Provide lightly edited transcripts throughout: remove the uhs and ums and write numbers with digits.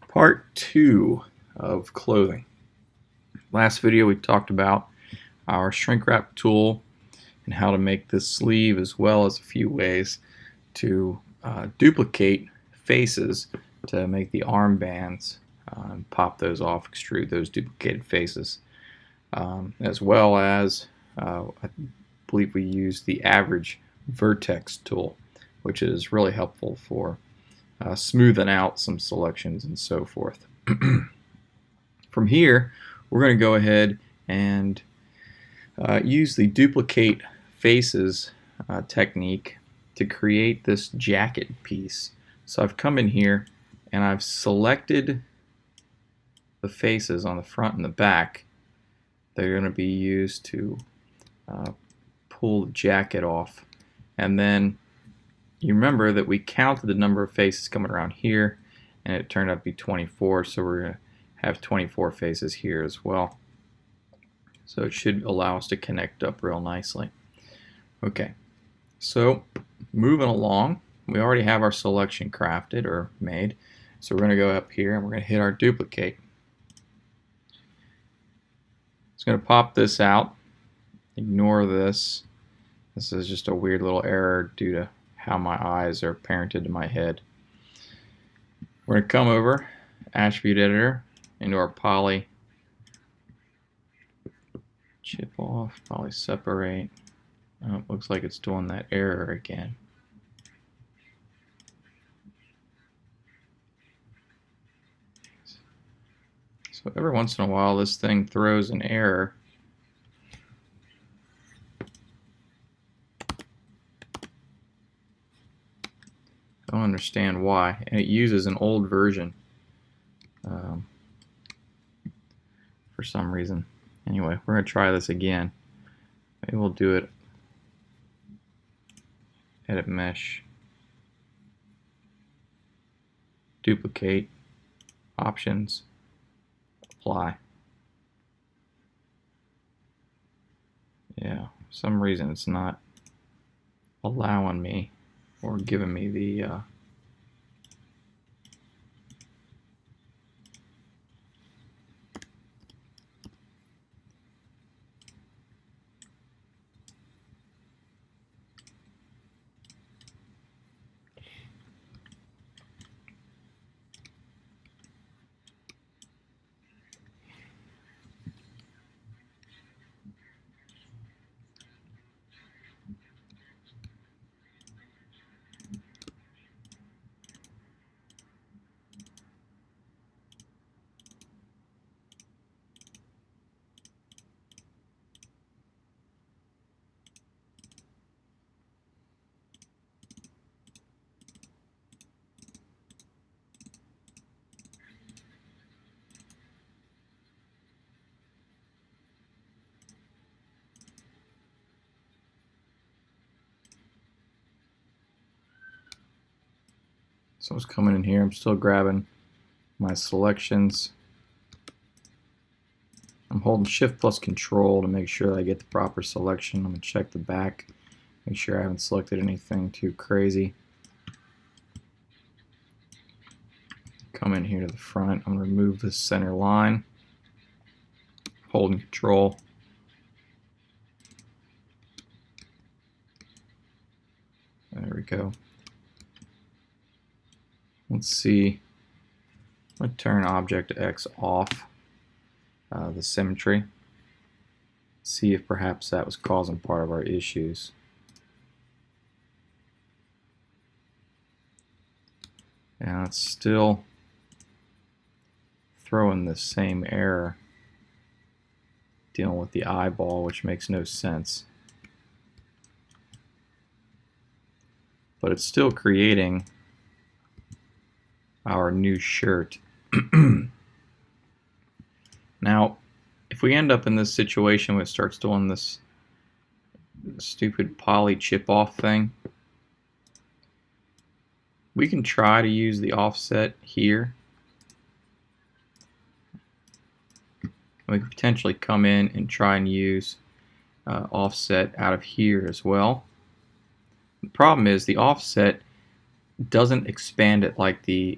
Part 2 of clothing. Last video we talked about our shrink wrap tool and how to make this sleeve, as well as a few ways to duplicate faces to make the armbands, pop those off, extrude those duplicated faces, as well as I believe we use the average vertex tool, which is really helpful for smoothing out some selections and so forth. From here, we're going to go ahead and use the duplicate faces technique to create this jacket piece. So I've come in here and I've selected the faces on the front and the back. They're going to be used to pull the jacket off. And then you remember that we counted the number of faces coming around here, and it turned out to be 24, so we're going to have 24 faces here as well. So it should allow us to connect up real nicely. Okay, so moving along, we already have our selection crafted or made, so we're going to go up here and we're going to hit our duplicate. It's going to pop this out. Ignore this. This is just a weird little error due to how my eyes are parented to my head. We're going to come over, attribute editor, into our poly, chip off, poly separate. Oh, it looks like it's doing that error again. So every once in a while this thing throws an error. I don't understand why, and it uses an old version for some reason. Anyway, we're going to try this again. Maybe we'll do it, edit mesh, duplicate, options, apply. Yeah, for some reason it's not allowing me or giving me the So I was coming in here, I'm still grabbing my selections. I'm holding Shift plus Control to make sure I get the proper selection. I'm going to check the back, make sure I haven't selected anything too crazy. Come in here to the front, I'm going to remove this center line, holding Control. There we go. Let's see, I'm going to turn Object X off, the Symmetry. See if perhaps that was causing part of our issues. And it's still throwing the same error, dealing with the eyeball, which makes no sense. But it's still creating our new shirt. Now, if we end up in this situation where it starts doing this stupid poly chip off thing, we can try to use the offset here. We could potentially come in and try and use offset out of here as well. The problem is the offset doesn't expand it like the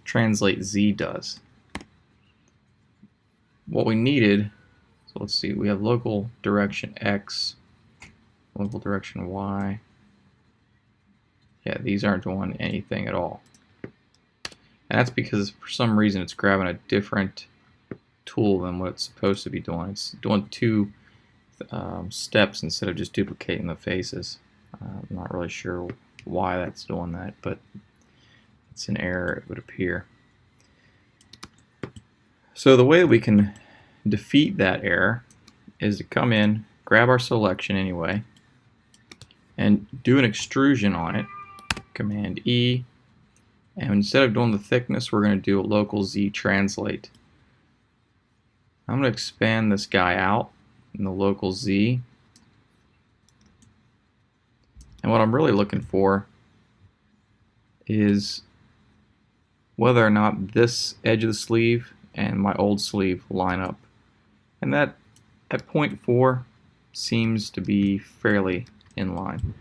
translate Z does. What we needed, so let's see, we have local direction X, local direction Y. Yeah, these aren't doing anything at all. And that's because for some reason it's grabbing a different tool than what it's supposed to be doing. It's doing two steps instead of just duplicating the faces. I'm not really sure why that's doing that, but it's an error, it would appear. So the way that we can defeat that error is to come in, grab our selection anyway, and do an extrusion on it. Command E, and instead of doing the thickness, we're going to do a local Z translate. I'm going to expand this guy out in the local Z. And what I'm really looking for is whether or not this edge of the sleeve and my old sleeve line up. And that at 0.4 seems to be fairly in line.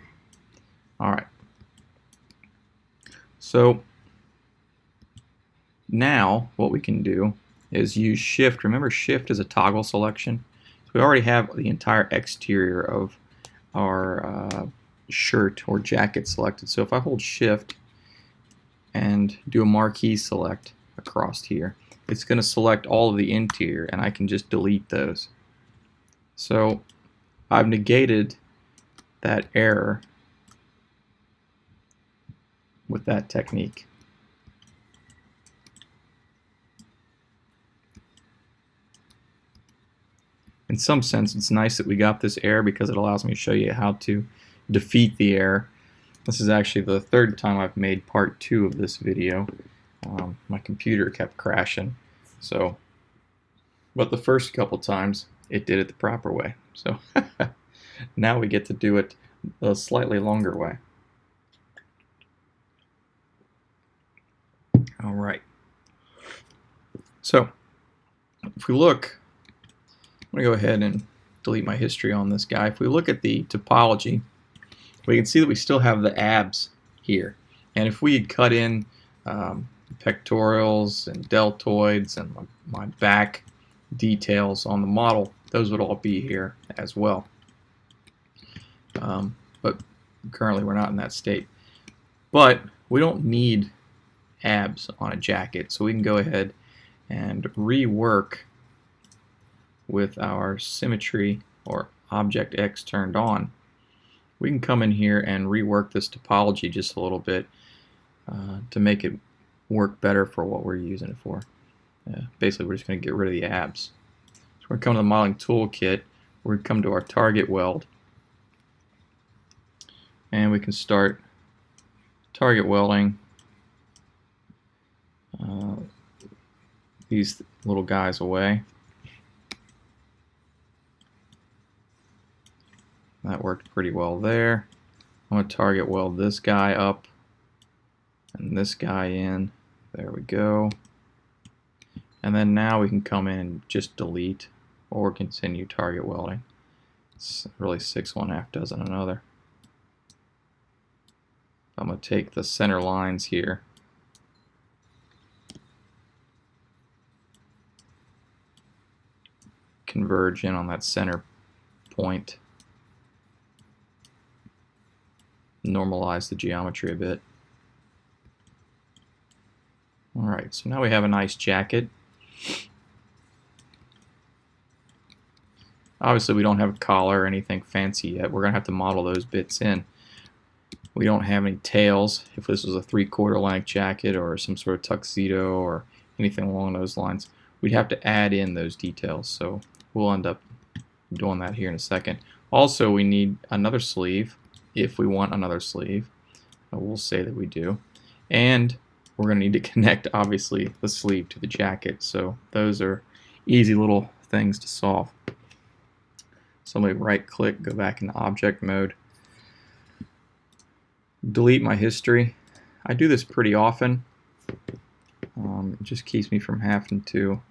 Alright. So now what we can do is use Shift. Remember, Shift is a toggle selection. So we already have the entire exterior of our shirt or jacket selected. So if I hold Shift and do a marquee select across here, it's going to select all of the interior, and I can just delete those. So I've negated that error with that technique. In some sense, it's nice that we got this error because it allows me to show you how to defeat the error. This is actually the third time I've made part 2 of this video. My computer kept crashing, but the first couple times it did it the proper way. So now we get to do it a slightly longer way. All right. So if we look, I'm going to go ahead and delete my history on this guy. If we look at the topology, we can see that we still have the abs here. And if we had cut in pectorals and deltoids and my back details on the model, those would all be here as well. But currently we're not in that state. But we don't need abs on a jacket, so we can go ahead and rework with our symmetry or object X turned on. We can come in here and rework this topology just a little bit to make it work better for what we're using it for. Basically, we're just going to get rid of the abs. So we're going to come to the modeling toolkit. We're going to come to our target weld, and we can start target welding these little guys away. That worked pretty well there. I'm going to target weld this guy up and this guy in. There we go. And then now we can come in and just delete or continue target welding. It's really 6 1/2 dozen another. I'm going to take the center lines here. Converge in on that center point. Normalize the geometry a bit. Alright, so now we have a nice jacket. Obviously we don't have a collar or anything fancy yet. We're going to have to model those bits in. We don't have any tails. If this was a 3/4 length jacket or some sort of tuxedo or anything along those lines, we'd have to add in those details. So we'll end up doing that here in a second. Also, we need another sleeve if we want another sleeve. We'll say that we do. And we're going to need to connect, obviously, the sleeve to the jacket. So those are easy little things to solve. So let me right-click, go back into object mode. Delete my history. I do this pretty often. It just keeps me from having to,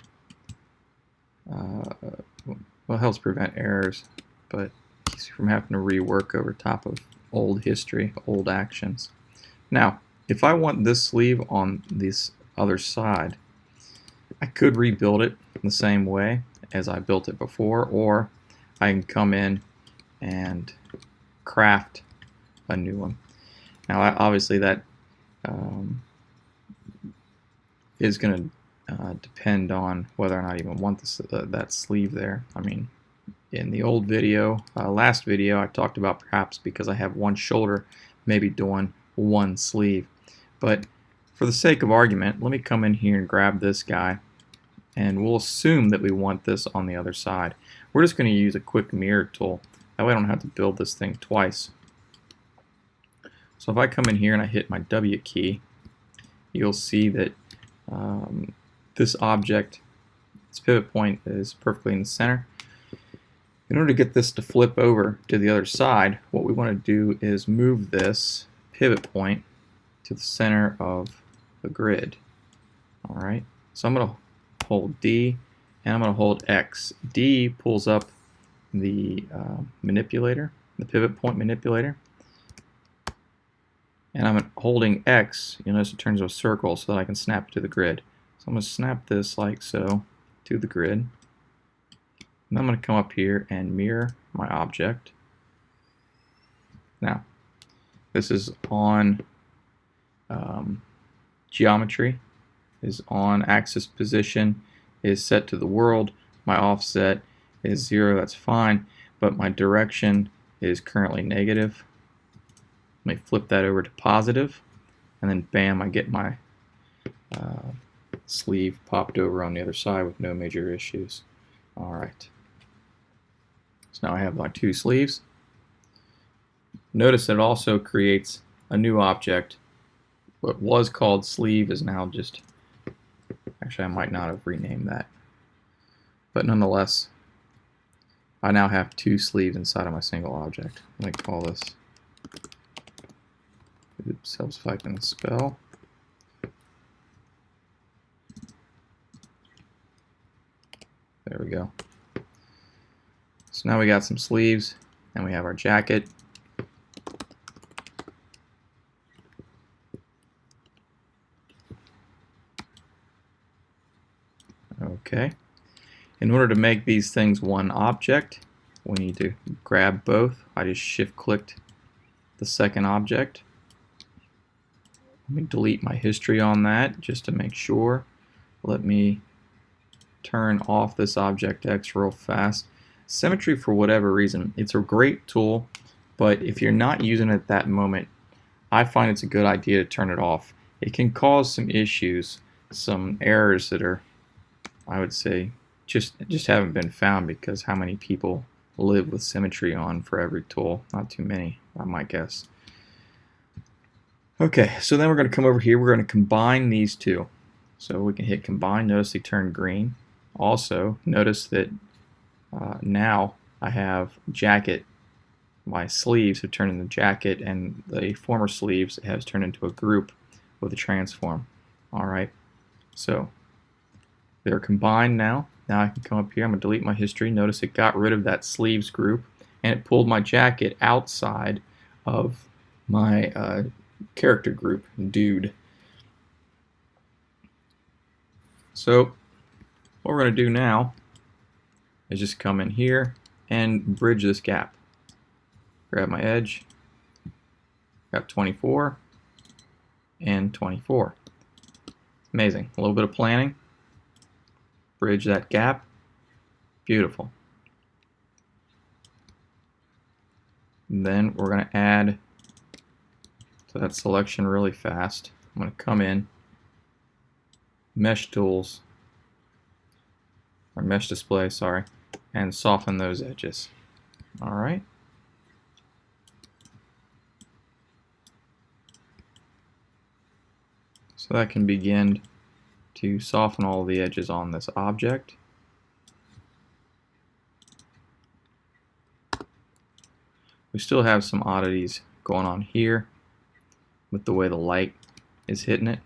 well, helps prevent errors, but keeps me from having to rework over top of old history, old actions. Now, if I want this sleeve on this other side. I could rebuild it the same way as I built it before, or I can come in and craft a new one. Now obviously that is going to depend on whether or not I even want this, that sleeve there. I mean, in the old video, last video, I talked about perhaps because I have one shoulder, maybe doing one sleeve. But for the sake of argument, let me come in here and grab this guy, and we'll assume that we want this on the other side. We're just going to use a quick mirror tool. That way I don't have to build this thing twice. So if I come in here and I hit my W key, you'll see that this object, its pivot point is perfectly in the center. In order to get this to flip over to the other side, what we want to do is move this pivot point to the center of the grid. Alright, so I'm going to hold D and I'm going to hold X. D pulls up the manipulator, the pivot point manipulator. And I'm holding X, you'll notice it turns to a circle so that I can snap it to the grid. So I'm going to snap this like so to the grid. And I'm going to come up here and mirror my object. Now, this is on geometry, is on axis position, is set to the world. My offset is 0, that's fine, but my direction is currently negative. Let me flip that over to positive, and then bam, I get my sleeve popped over on the other side with no major issues. Alright, so now I have my two sleeves. Notice that it also creates a new object. What was called sleeve is now just, actually I might not have renamed that, but nonetheless I now have two sleeves inside of my single object. Let me call this, oops, helps if I can spell. There we go. So now we got some sleeves and we have our jacket. Okay. In order to make these things one object, we need to grab both. I just shift clicked the second object. Let me delete my history on that just to make sure. Let me turn off this object X real fast. Symmetry, for whatever reason, it's a great tool, but if you're not using it at that moment, I find it's a good idea to turn it off. It can cause some issues, some errors that are, I would say, just haven't been found because how many people live with Symmetry on for every tool? Not too many, I might guess. Okay, so then we're going to come over here, we're going to combine these two. So we can hit combine, notice they turn green. Also, notice that now I have jacket. My sleeves have turned into jacket, and the former sleeves has turned into a group with a transform. Alright, so they're combined now. Now I can come up here, I'm going to delete my history. Notice it got rid of that sleeves group, and it pulled my jacket outside of my character group, dude. So what we're going to do now is just come in here and bridge this gap. Grab my edge, got 24 and 24. Amazing. A little bit of planning. Bridge that gap. Beautiful. And then we're going to add to that selection really fast. I'm going to come in, mesh tools, or mesh display, sorry, and soften those edges. Alright. So that can begin to soften all the edges on this object. We still have some oddities going on here with the way the light is hitting it,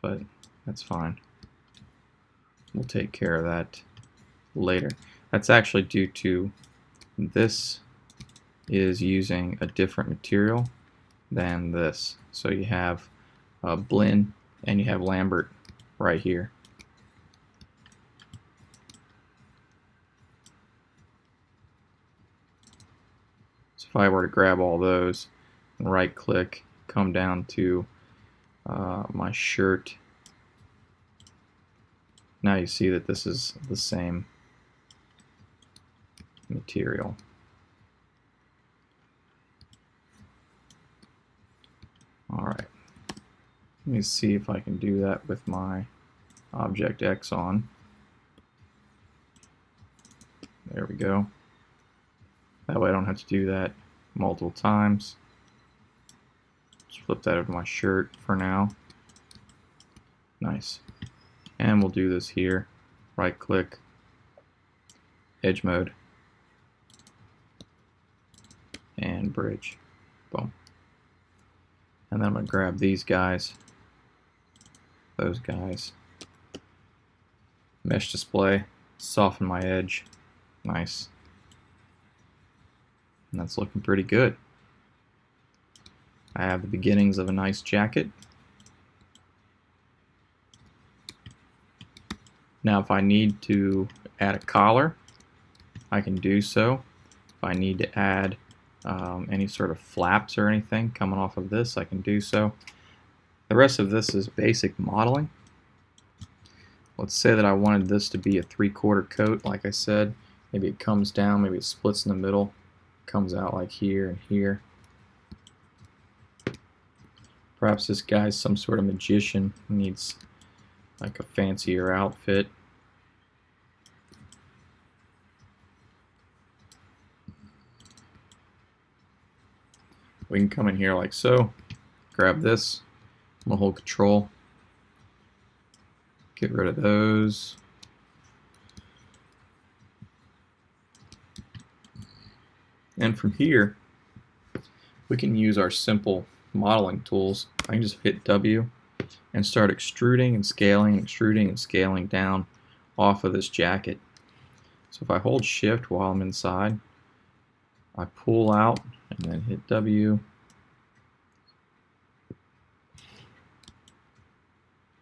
but that's fine. We'll take care of that later. That's actually due to this is using a different material than this. So you have a blend and you have Lambert right here. So if I were to grab all those and right click, come down to my shirt, now you see that this is the same material. Alright, let me see if I can do that with my Object X on. There we go. That way I don't have to do that multiple times. Just flip that over to my shirt for now. Nice. And we'll do this here. Right click, edge mode, and bridge. Boom. And then I'm going to grab these guys, those guys, mesh display, soften my edge. Nice. And that's looking pretty good. I have the beginnings of a nice jacket. Now if I need to add a collar, I can do so. If I need to add any sort of flaps or anything coming off of this, I can do so. The rest of this is basic modeling. Let's say that I wanted this to be a 3/4 coat, like I said. Maybe it comes down, maybe it splits in the middle, comes out like here and here. Perhaps this guy's some sort of magician, needs like a fancier outfit. We can come in here like so, grab this, I'm gonna hold Control, get rid of those. And from here, we can use our simple modeling tools. I can just hit W and start extruding and scaling down off of this jacket. So if I hold Shift while I'm inside, I pull out and then hit W,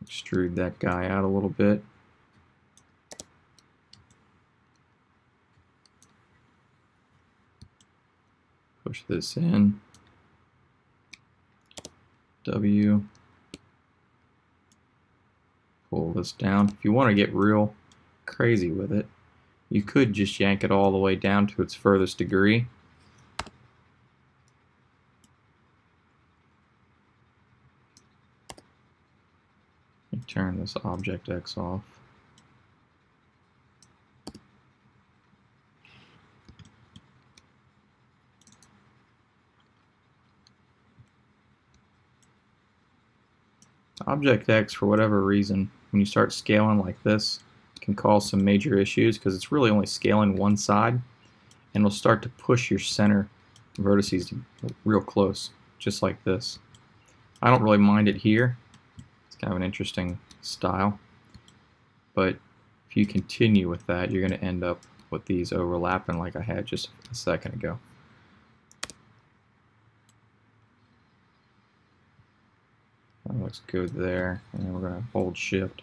extrude that guy out a little bit. Push this in, W, pull this down. If you want to get real crazy with it, you could just yank it all the way down to its furthest degree. Turn this Object X off. Object X, for whatever reason, when you start scaling like this, can cause some major issues because it's really only scaling one side, and it'll start to push your center vertices real close, just like this. I don't really mind it here. It's kind of an interesting style, but if you continue with that, you're going to end up with these overlapping like I had just a second ago. That looks good there, and then we're going to hold Shift,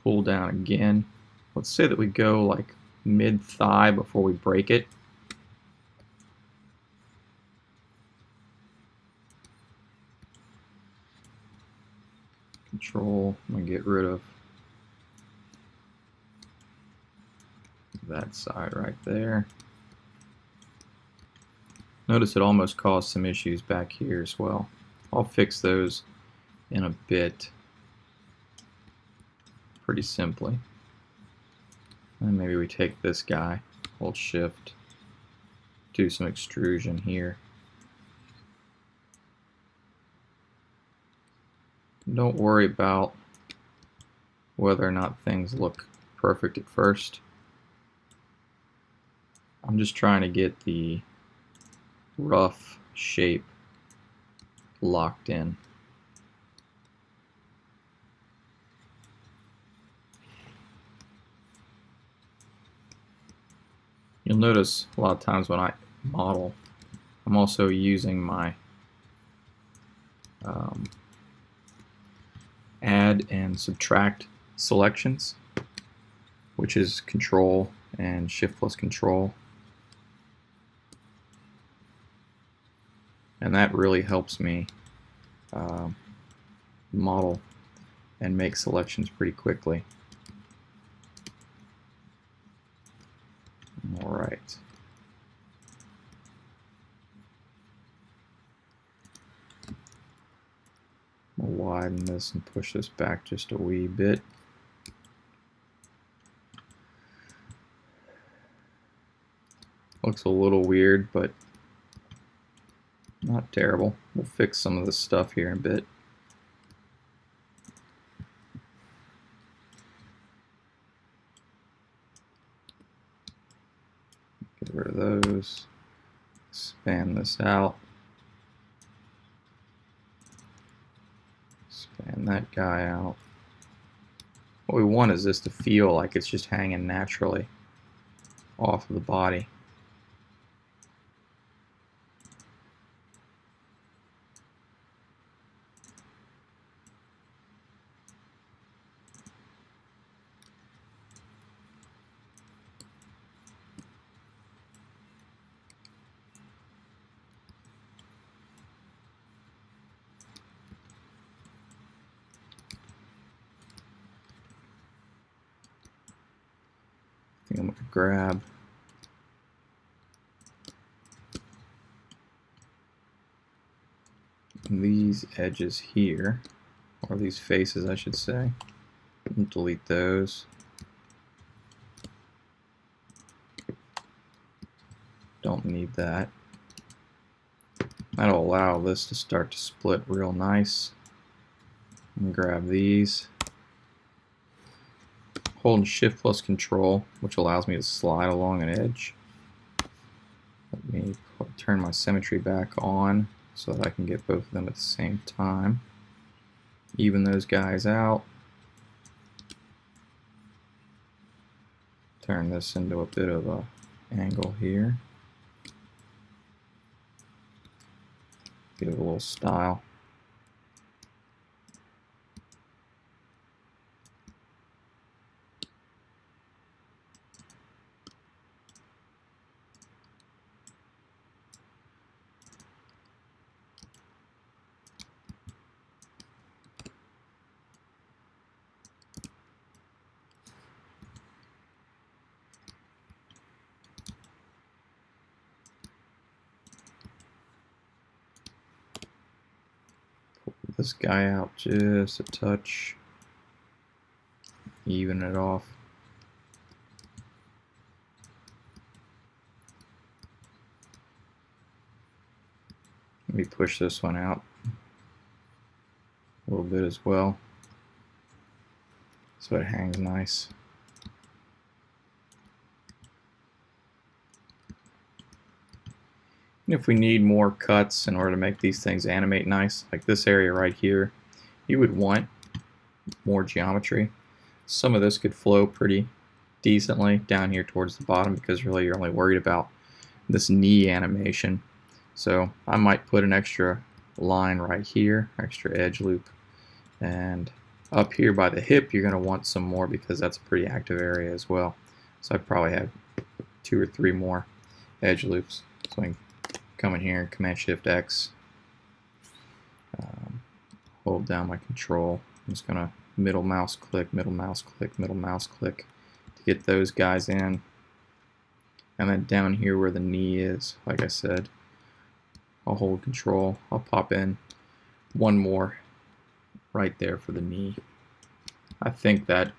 pull down again. Let's say that we go like mid-thigh before we break it. Control, I'm going to get rid of that side right there. Notice it almost caused some issues back here as well. I'll fix those in a bit, pretty simply. And maybe we take this guy, hold Shift, do some extrusion here. Don't worry about whether or not things look perfect at first. I'm just trying to get the rough shape locked in. You'll notice a lot of times when I model, I'm also using my add and subtract selections, which is Control and Shift plus Control. And that really helps me model and make selections pretty quickly. All right. I'll widen this and push this back just a wee bit. Looks a little weird, but not terrible. We'll fix some of this stuff here in a bit. Get rid of those. Expand this out. Expand that guy out. What we want is this to feel like it's just hanging naturally off of the body. I'm going to grab these edges here, or these faces I should say, and delete those. Don't need that. That'll allow this to start to split real nice. And grab these. Holding Shift plus Control, which allows me to slide along an edge. Let me turn my symmetry back on so that I can get both of them at the same time. Even those guys out. Turn this into a bit of an angle here. Give it a little style. This guy out just a touch, even it off. Let me push this one out a little bit as well so it hangs nice. And if we need more cuts in order to make these things animate nice, like this area right here, you would want more geometry. Some of this could flow pretty decently down here towards the bottom because really you're only worried about this knee animation. So I might put an extra line right here, extra edge loop, and up here by the hip you're going to want some more because that's a pretty active area as well. So I probably have 2 or 3 more edge loops. So I can come in here and Command Shift X, hold down my control. I'm just going to middle mouse click, middle mouse click, middle mouse click to get those guys in. And then down here where the knee is, like I said, I'll hold control. I'll pop in one more right there for the knee. I think that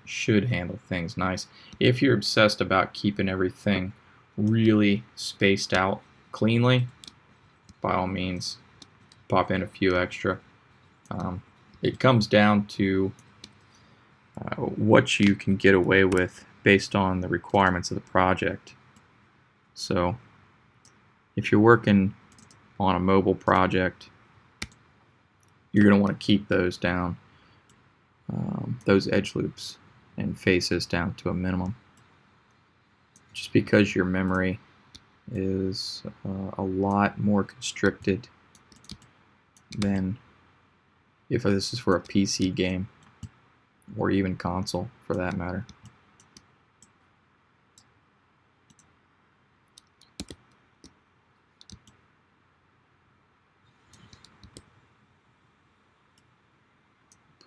should handle things nice. If you're obsessed about keeping everything really spaced out cleanly, by all means pop in a few extra. It comes down to what you can get away with based on the requirements of the project. So if you're working on a mobile project, you're going to want to keep those down, those edge loops and faces down to a minimum, just because your memory is a lot more constricted than if this is for a PC game or even console for that matter.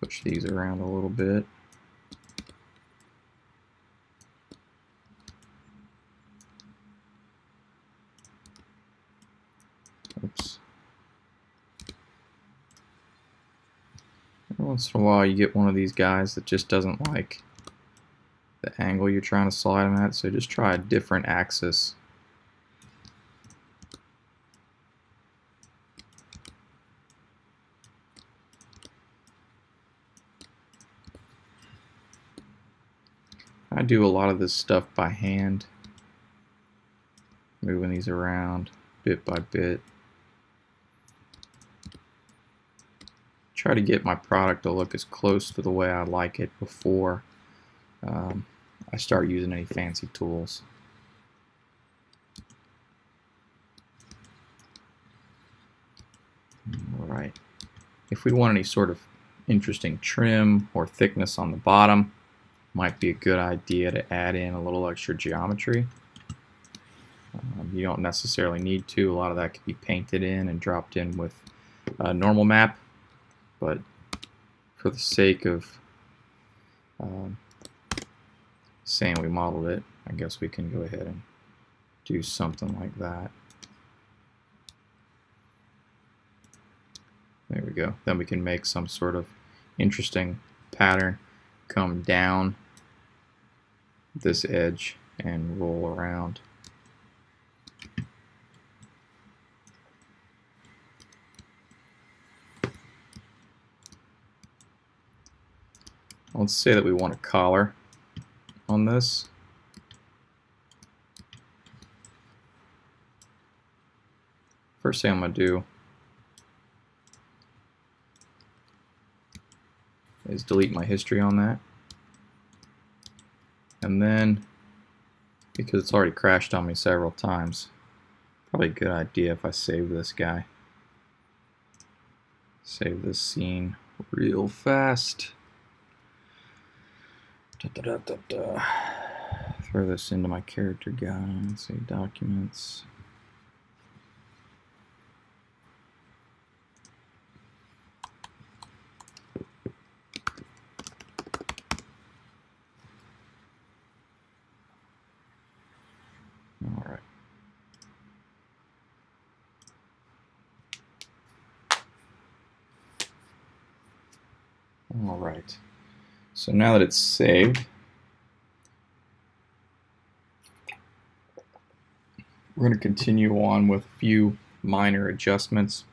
Push these around a little bit. Oops. Every once in a while you get one of these guys that just doesn't like the angle you're trying to slide them at, so just try a different axis. I do a lot of this stuff by hand, moving these around bit by bit. Try to get my product to look as close to the way I like it before I start using any fancy tools. Alright, if we want any sort of interesting trim or thickness on the bottom, might be a good idea to add in a little extra geometry. You don't necessarily need to. A lot of that can be painted in and dropped in with a normal map, but for the sake of saying we modeled it, I guess we can go ahead and do something like that. There we go. Then we can make some sort of interesting pattern come down this edge and roll around. Let's say that we want a collar on this. First thing I'm going to do is delete my history on that. And then, because it's already crashed on me several times, probably a good idea if I save this guy. Save this scene real fast. Throw this into my character guide. Say documents. All right. All right. So now that it's saved, we're going to continue on with a few minor adjustments.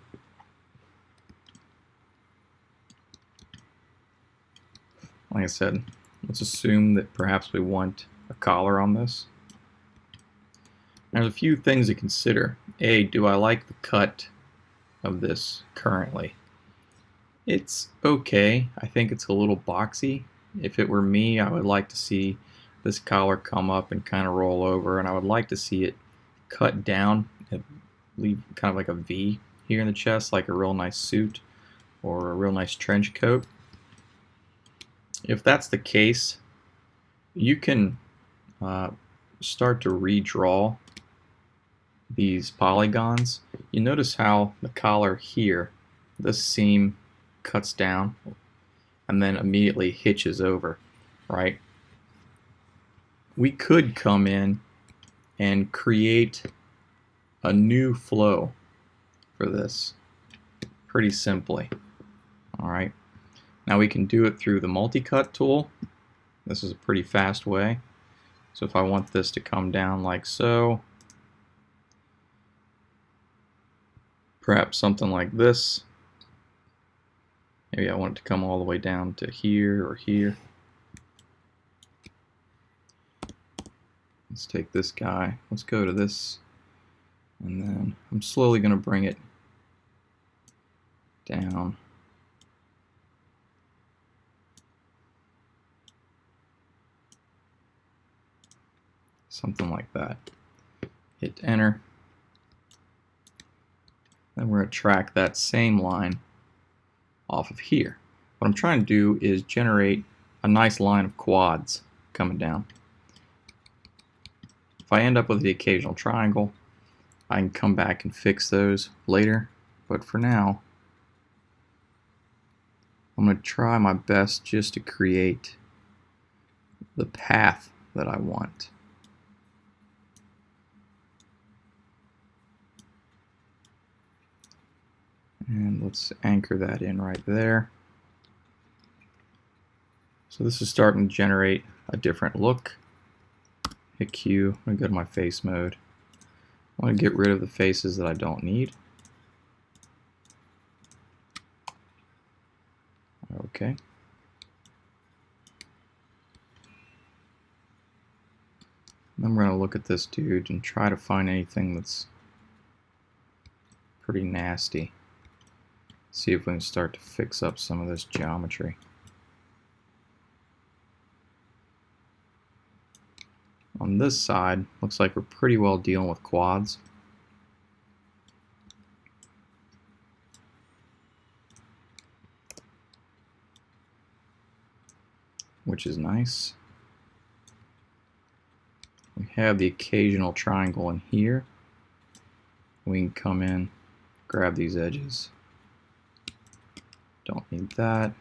Like I said, let's assume that perhaps we want a collar on this. There's a few things to consider. A, do I like the cut of this currently? It's okay. I think it's a little boxy. If it were me, I would like to see this collar come up and kind of roll over, and I would like to see it cut down and leave kind of like a V here in the chest, like a real nice suit or a real nice trench coat. If that's the case, you can start to redraw these polygons. You notice how the collar here, this seam cuts down and then immediately hitches over, right? We could come in and create a new flow for this pretty simply. All right, now we can do it through the multi-cut tool. This is a pretty fast way. So if I want this to come down like so, perhaps something like this. Maybe I want it to come all the way down to here or here. Let's take this guy. Let's go to this. And then I'm slowly going to bring it down. Something like that. Hit enter. Then we're going to track that same line off of here. What I'm trying to do is generate a nice line of quads coming down. If I end up with the occasional triangle, I can come back and fix those later, but for now I'm going to try my best just to create the path that I want. And let's anchor that in right there. So this is starting to generate a different look. Hit Q, I'm going to go to my face mode. I want to get rid of the faces that I don't need. Okay. Then we're going to look at this dude and try to find anything that's pretty nasty. See if we can start to fix up some of this geometry. On this side, looks like we're pretty well dealing with quads. Which is nice. We have the occasional triangle in here. We can come in, grab these edges. Don't need that.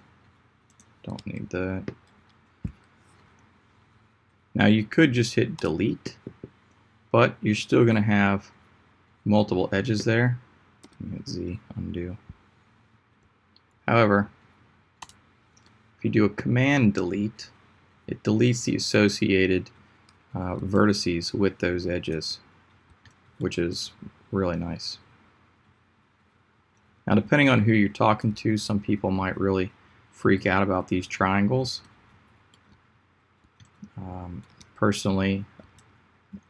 Don't need that. Now you could just hit delete, but you're still going to have multiple edges there. Hit Z, undo. However, if you do a command delete, it deletes the associated vertices with those edges, which is really nice. Now, depending on who you're talking to, some people might really freak out about these triangles. Personally,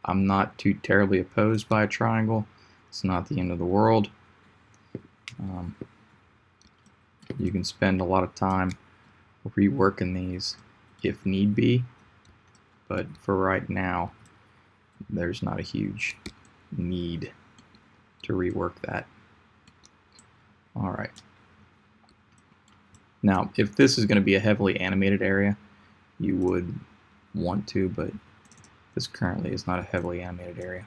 I'm not too terribly opposed by a triangle. It's not the end of the world. You can spend a lot of time reworking these if need be, but for right now, there's not a huge need to rework that. Alright. Now, if this is going to be a heavily animated area, you would want to, but this currently is not a heavily animated area.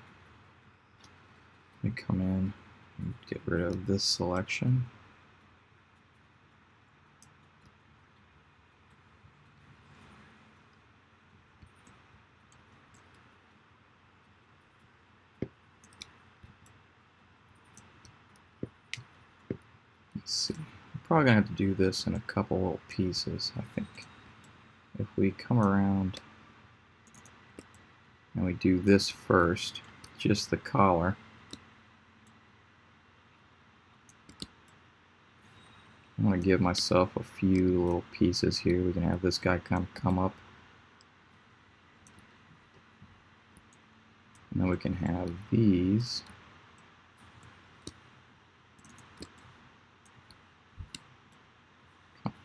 Let me come in and get rid of this selection. Let's see. I'm probably going to have to do this in a couple little pieces, I think. If we come around and we do this first, just the collar. I'm going to give myself a few little pieces here. We can have this guy kind of come up. And then we can have these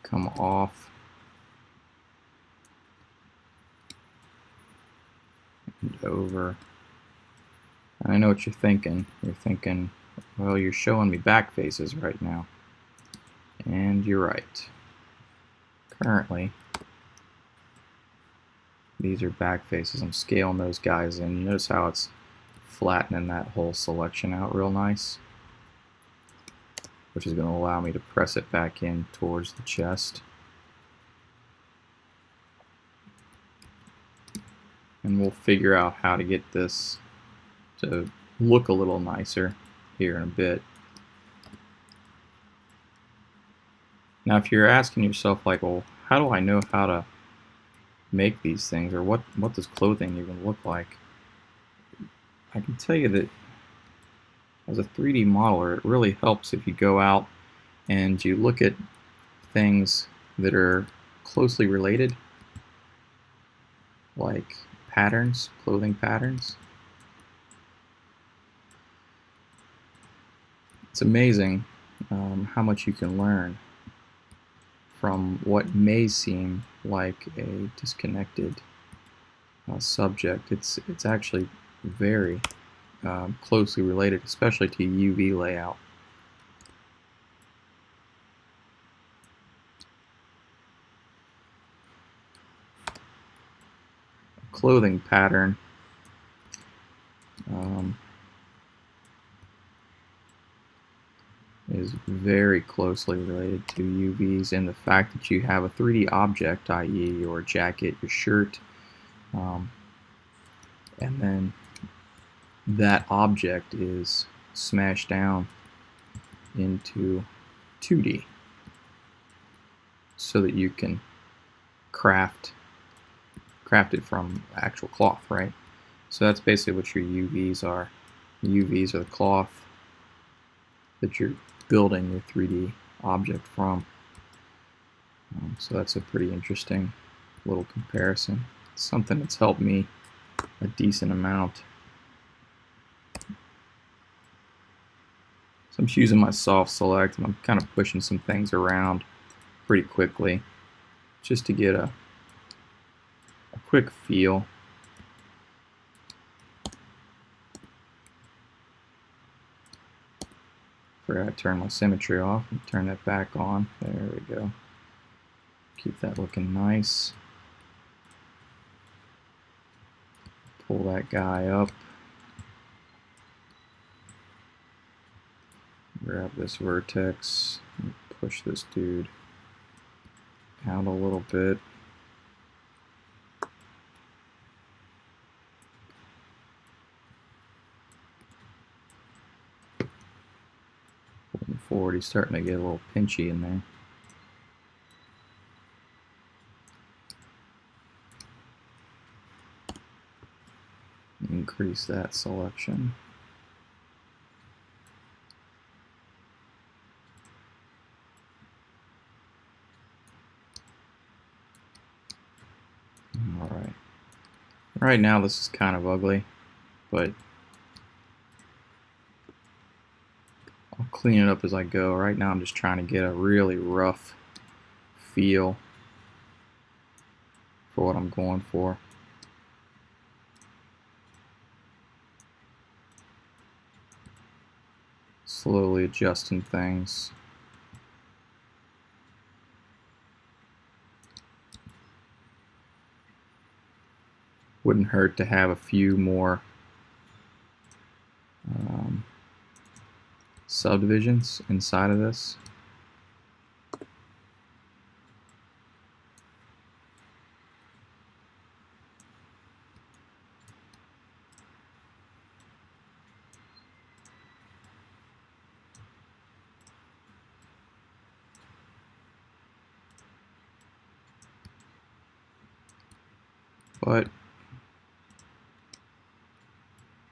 come off and over. And I know what you're thinking. You're thinking, well, you're showing me back faces right now. And you're right. Currently, these are back faces. I'm scaling those guys in. You notice how it's flattening that whole selection out real nice, which is going to allow me to press it back in towards the chest. And we'll figure out how to get this to look a little nicer here in a bit. Now, if you're asking yourself, like, well, how do I know how to make these things, or what does clothing even look like? I can tell you that as a 3D modeler, it really helps if you go out and you look at things that are closely related, like patterns, clothing patterns. It's amazing how much you can learn from what may seem like a disconnected subject. It's actually very closely related, especially to UV layout. clothing pattern is very closely related to UVs, and the fact that you have a 3D object, i.e. your jacket, your shirt, and then that object is smashed down into 2D so that you can craft it from actual cloth, right? So that's basically what your UVs are. UVs are the cloth that you're building your 3D object from. So that's a pretty interesting little comparison. It's something that's helped me a decent amount. So I'm just using my soft select, and I'm kind of pushing some things around pretty quickly just to get a quick feel. Forgot to turn my symmetry off and turn that back on. There we go. Keep that looking nice. Pull that guy up. Grab this vertex and push this dude out a little bit. Pulling forward, he's starting to get a little pinchy in there. Increase that selection. Alright. Right now this is kind of ugly, but I'll clean it up as I go. Right now I'm just trying to get a really rough feel for what I'm going for. Slowly adjusting things. Wouldn't hurt to have a few more subdivisions inside of this. But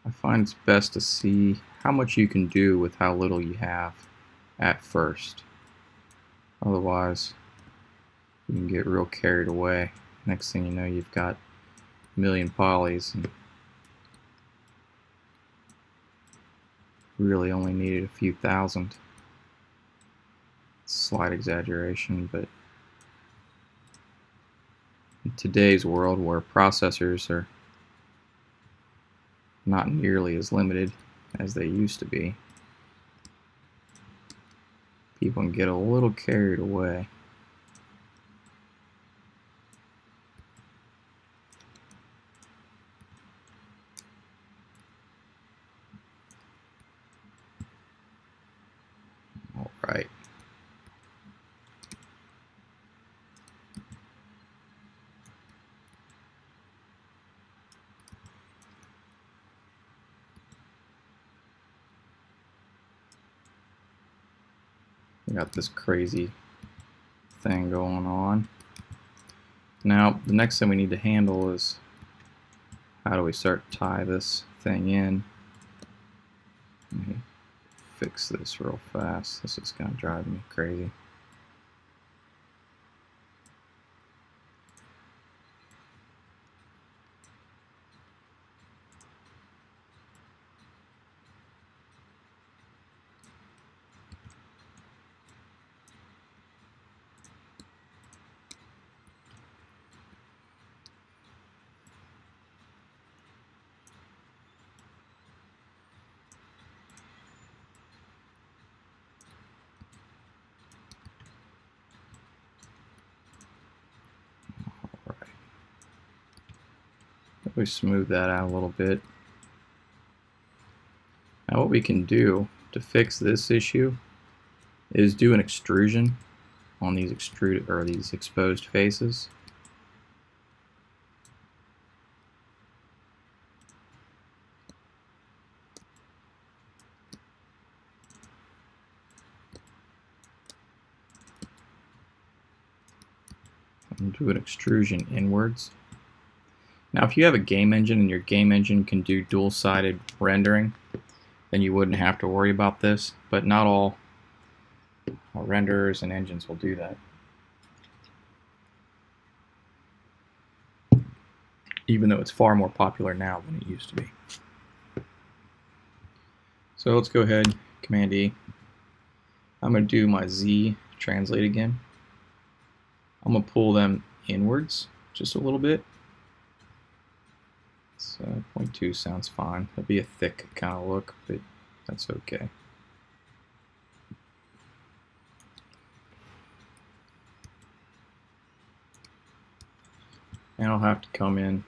I find it's best to see how much you can do with how little you have at first. Otherwise, you can get real carried away. Next thing you know, you've got a million polys and really only needed a few thousand. Slight exaggeration, but in today's world where processors are not nearly as limited as they used to be, people can get a little carried away. All right. We got this crazy thing going on. Now, the next thing we need to handle is how do we start to tie this thing in. Let me fix this real fast. This is going to drive me crazy. We smooth that out a little bit. Now what we can do to fix this issue is do an extrusion on these these exposed faces. And do an extrusion inwards. Now if you have a game engine and your game engine can do dual-sided rendering, then you wouldn't have to worry about this, but not all renderers and engines will do that. Even though it's far more popular now than it used to be. So let's go ahead, Command E. I'm going to do my Z translate again. I'm going to pull them inwards just a little bit. So 0.2 sounds fine. It'll be a thick kind of look, but that's okay. And I'll have to come in.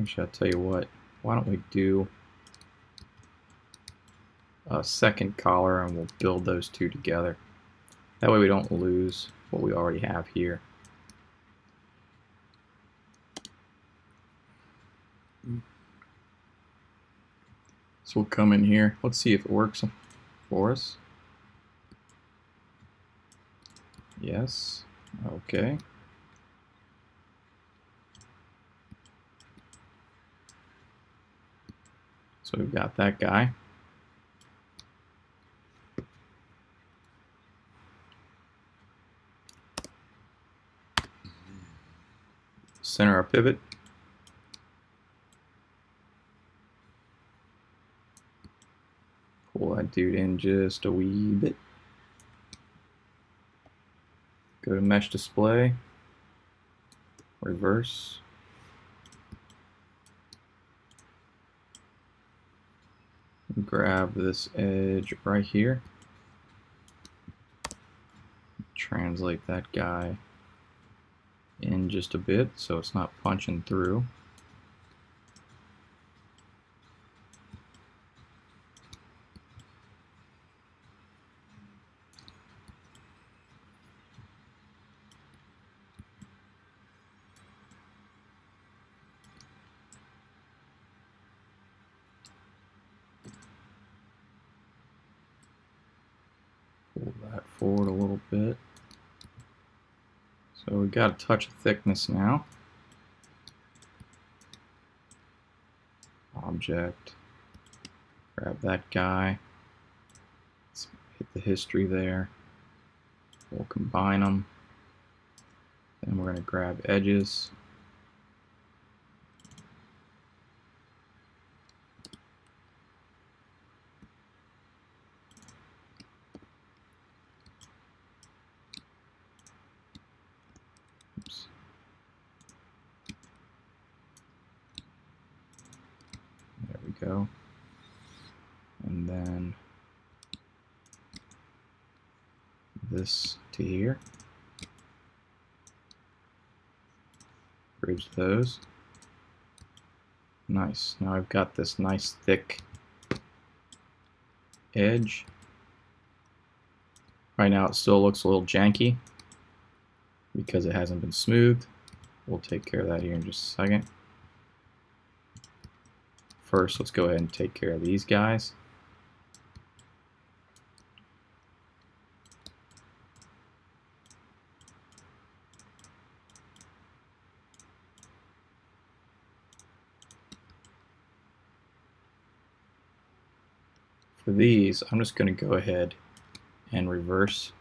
Actually, I'll tell you what. Why don't we do a second collar and we'll build those two together. That way we don't lose what we already have here. So we'll come in here. Let's see if it works for us. Yes. Okay. So we've got that guy. Center our pivot. Pull that dude in just a wee bit. Go to mesh display. Reverse. Grab this edge right here. Translate that guy in just a bit so it's not punching through. Pull that forward a little bit. So we've got a touch of thickness now. Object. Grab that guy. Let's hit the history there. We'll combine them. Then we're going to grab edges. Oops. There we go. And then this to here. Bridge those. Nice. Now I've got this nice thick edge. Right now it still looks a little janky because it hasn't been smoothed. We'll take care of that here in just a second. First, let's go ahead and take care of these guys. For these, I'm just going to go ahead and reverse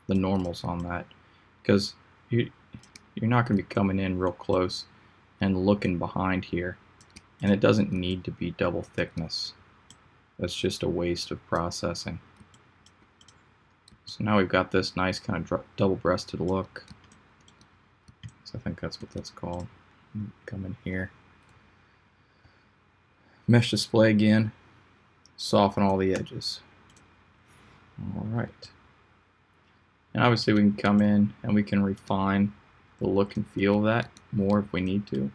the normals on that, because you're not going to be coming in real close and looking behind here, and it doesn't need to be double thickness. That's just a waste of processing. So now we've got this nice kind of double-breasted look. So I think that's what that's called. Come in here. Mesh display again. Soften all the edges. Alright. And obviously we can come in and we can refine the look and feel of that more if we need to.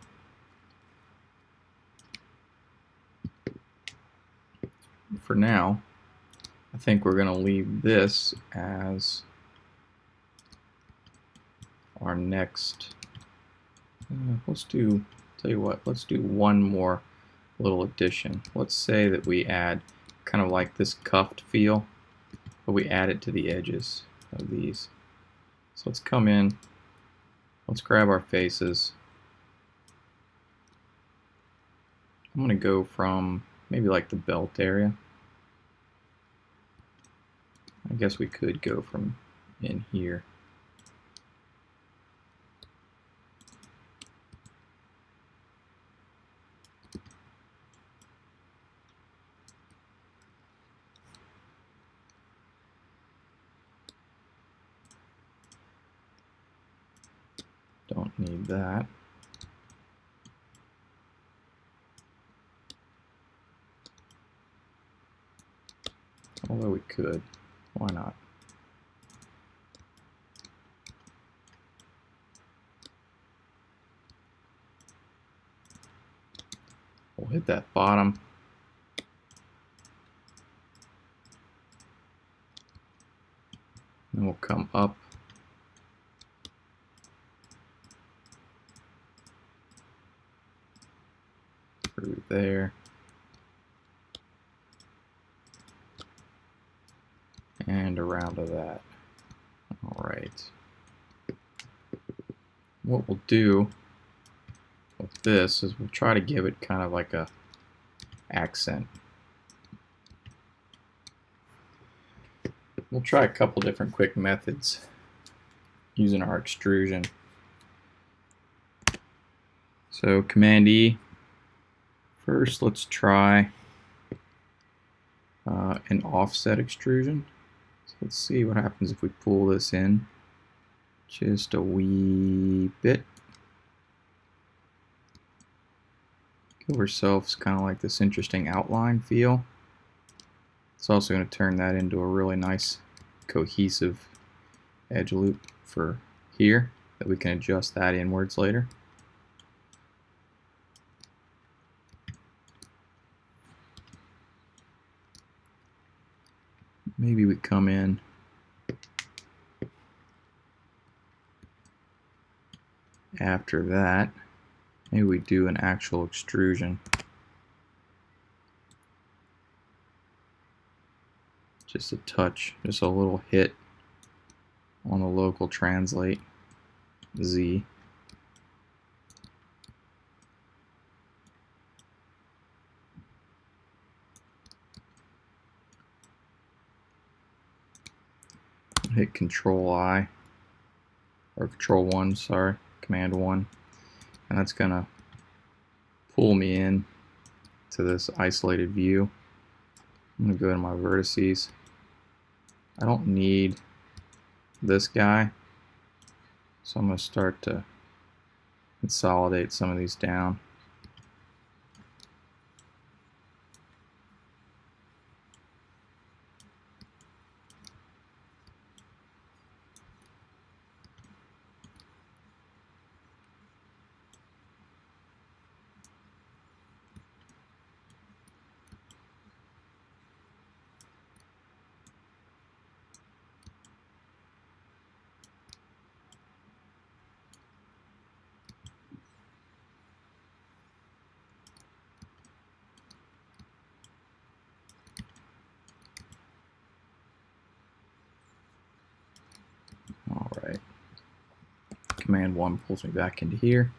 For now, I think we're going to leave this as our next. Tell you what, let's do one more little addition. Let's say that we add kind of like this cuffed feel, but we add it to the edges of these. So let's come in, let's grab our faces. I'm going to go from maybe like the belt area. I guess we could go from in here. Don't need that. Although we could. Why not? We'll hit that bottom. Then we'll come up. Through there. And around to that. Alright. What we'll do with this is we'll try to give it kind of like a accent. We'll try a couple different quick methods using our extrusion. So Command E. First, let's try an offset extrusion. So let's see what happens if we pull this in just a wee bit. Give ourselves kind of like this interesting outline feel. It's also going to turn that into a really nice cohesive edge loop for here that we can adjust that inwards later. Maybe we come in after that. Maybe we do an actual extrusion. Just a touch, just a little hit on the local translate Z. Hit Control I, or Control 1, sorry, Command 1, and that's gonna pull me in to this isolated view. I'm gonna go to my vertices. I don't need this guy, so I'm gonna start to consolidate some of these down. Alright. Command 1 pulls me back into here.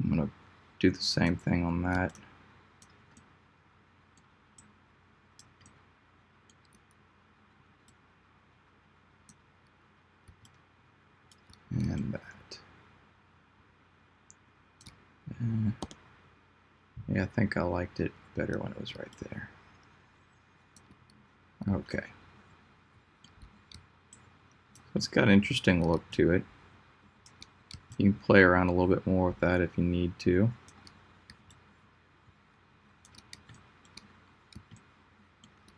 I'm going to do the same thing on that. And that. Yeah, I think I liked it better when it was right there. Okay. It's got an interesting look to it. You can play around a little bit more with that if you need to.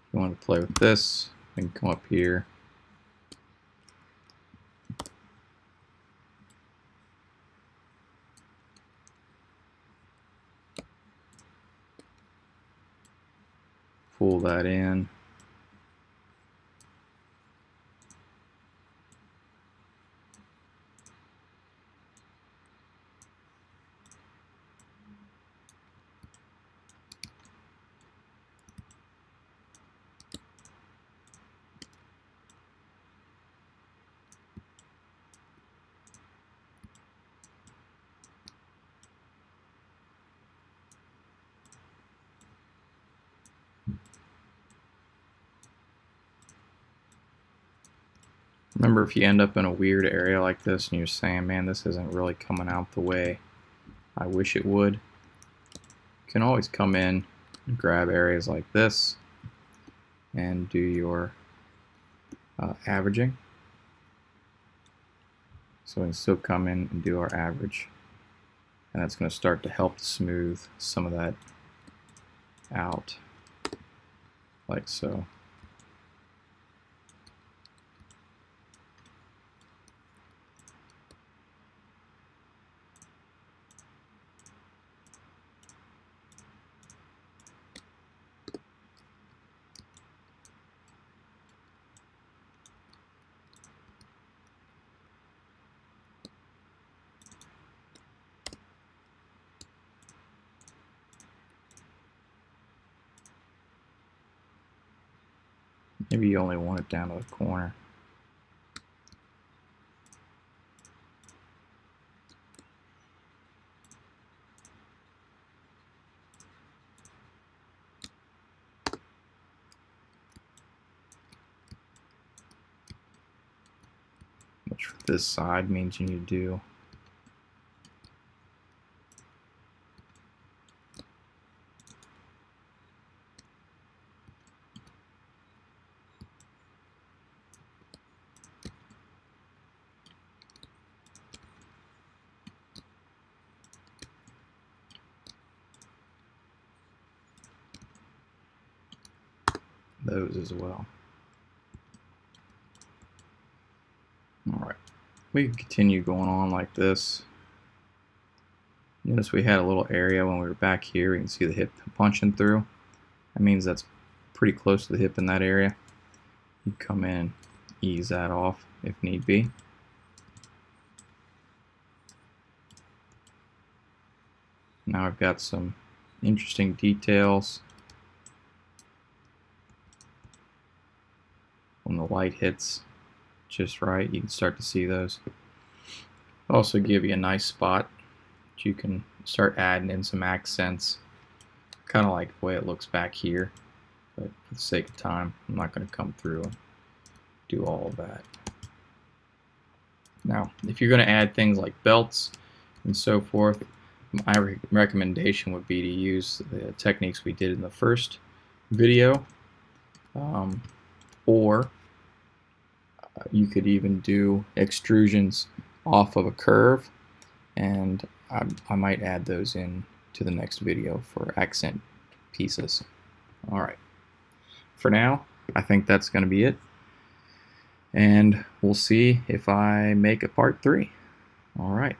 If you want to play with this, you can come up here. Pull that in. Remember, if you end up in a weird area like this and you're saying, man, this isn't really coming out the way I wish it would, you can always come in and grab areas like this and do your averaging. So we can still come in and do our average, and that's going to start to help smooth some of that out, like so. Maybe you only want it down to the corner. Which for this side means you need to do those as well. Alright, we can continue going on like this. Notice we had a little area when we were back here. You can see the hip punching through. That means that's pretty close to the hip in that area. You come in and ease that off if need be. Now I've got some interesting details. When the light hits just right, you can start to see those. Also give you a nice spot that you can start adding in some accents, kind of like the way it looks back here, but for the sake of time I'm not going to come through and do all of that. Now if you're going to add things like belts and so forth, my recommendation would be to use the techniques we did in the first video, or you could even do extrusions off of a curve, and I might add those in to the next video for accent pieces. Alright, for now I think that's going to be it, and we'll see if I make a part 3. Alright.